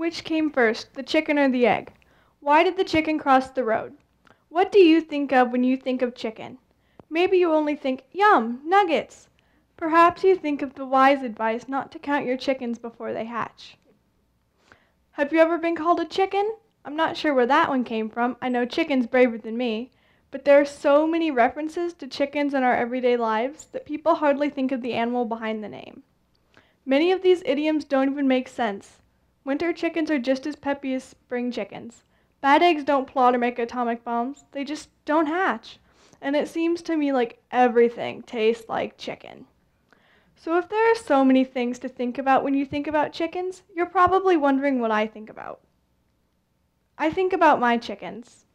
Which came first, the chicken or the egg? Why did the chicken cross the road? What do you think of when you think of chicken? Maybe you only think, yum, nuggets. Perhaps you think of the wise advice not to count your chickens before they hatch. Have you ever been called a chicken? I'm not sure where that one came from. I know chicken's braver than me. But there are so many references to chickens in our everyday lives that people hardly think of the animal behind the name. Many of these idioms don't even make sense. Winter chickens are just as peppy as spring chickens. Bad eggs don't plot or make atomic bombs. They just don't hatch. And it seems to me like everything tastes like chicken. So if there are so many things to think about when you think about chickens, you're probably wondering what I think about. I think about my chickens.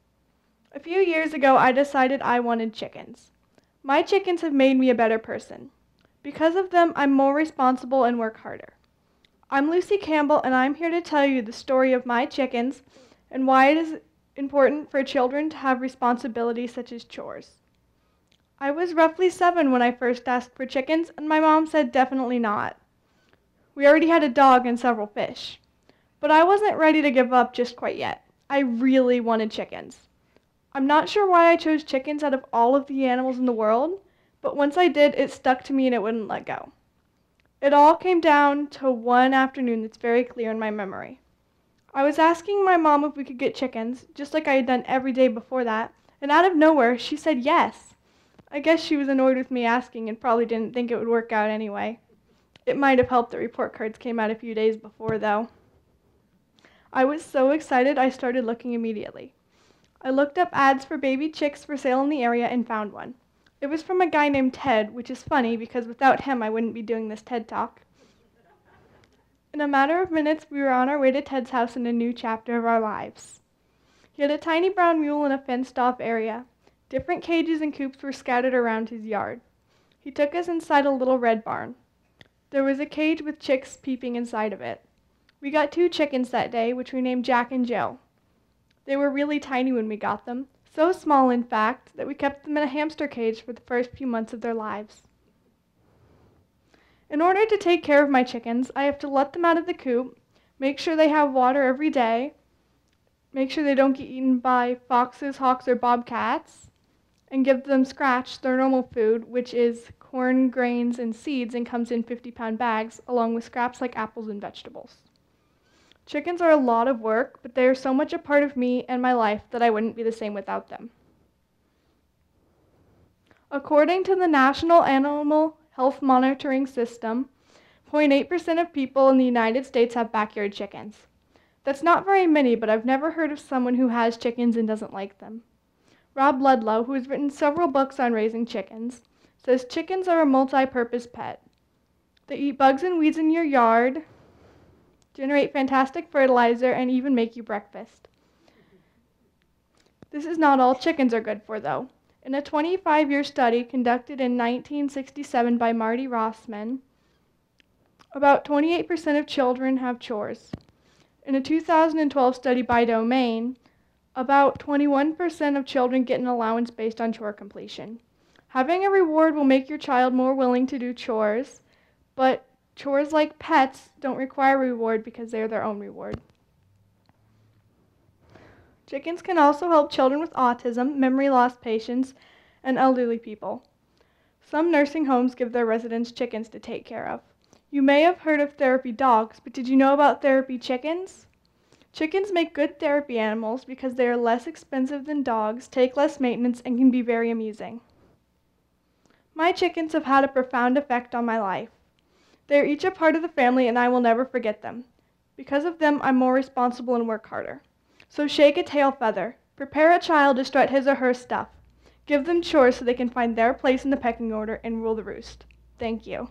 A few years ago, I decided I wanted chickens. My chickens have made me a better person. Because of them, I'm more responsible and work harder. I'm Lucy Campbell, and I'm here to tell you the story of my chickens and why it is important for children to have responsibilities such as chores. I was roughly 7 when I first asked for chickens, and my mom said definitely not. We already had a dog and several fish. But I wasn't ready to give up just quite yet. I really wanted chickens. I'm not sure why I chose chickens out of all of the animals in the world, but once I did, it stuck to me and it wouldn't let go. It all came down to one afternoon that's very clear in my memory. I was asking my mom if we could get chickens, just like I had done every day before that, and out of nowhere, she said yes. I guess she was annoyed with me asking and probably didn't think it would work out anyway. It might have helped that report cards came out a few days before, though. I was so excited I started looking immediately. I looked up ads for baby chicks for sale in the area and found one. It was from a guy named Ted, which is funny because without him I wouldn't be doing this TED Talk. In a matter of minutes, we were on our way to Ted's house in a new chapter of our lives. He had a tiny brown mule in a fenced-off area. Different cages and coops were scattered around his yard. He took us inside a little red barn. There was a cage with chicks peeping inside of it. We got 2 chickens that day, which we named Jack and Jill. They were really tiny when we got them, so small in fact that we kept them in a hamster cage for the first few months of their lives. In order to take care of my chickens, I have to let them out of the coop, make sure they have water every day, make sure they don't get eaten by foxes, hawks, or bobcats, and give them Scratch, their normal food, which is corn, grains, and seeds and comes in 50-pound bags, along with scraps like apples and vegetables. Chickens are a lot of work, but they are so much a part of me and my life that I wouldn't be the same without them. According to the National Animal Health Monitoring System, 0.8% of people in the United States have backyard chickens. That's not very many, but I've never heard of someone who has chickens and doesn't like them. Rob Ludlow, who has written several books on raising chickens, says chickens are a multi-purpose pet. They eat bugs and weeds in your yard, generate fantastic fertilizer, and even make you breakfast. This is not all chickens are good for, though. In a 25-year study conducted in 1967 by Marty Rossman, about 28% of children have chores. In a 2012 study by Domain, about 21% of children get an allowance based on chore completion. Having a reward will make your child more willing to do chores, but chores like pets don't require reward because they are their own reward. Chickens can also help children with autism, memory loss patients, and elderly people. Some nursing homes give their residents chickens to take care of. You may have heard of therapy dogs, but did you know about therapy chickens? Chickens make good therapy animals because they are less expensive than dogs, take less maintenance, and can be very amusing. My chickens have had a profound effect on my life. They are each a part of the family, and I will never forget them. Because of them, I'm more responsible and work harder. So shake a tail feather. Prepare a child to strut his or her stuff. Give them chores so they can find their place in the pecking order and rule the roost. Thank you.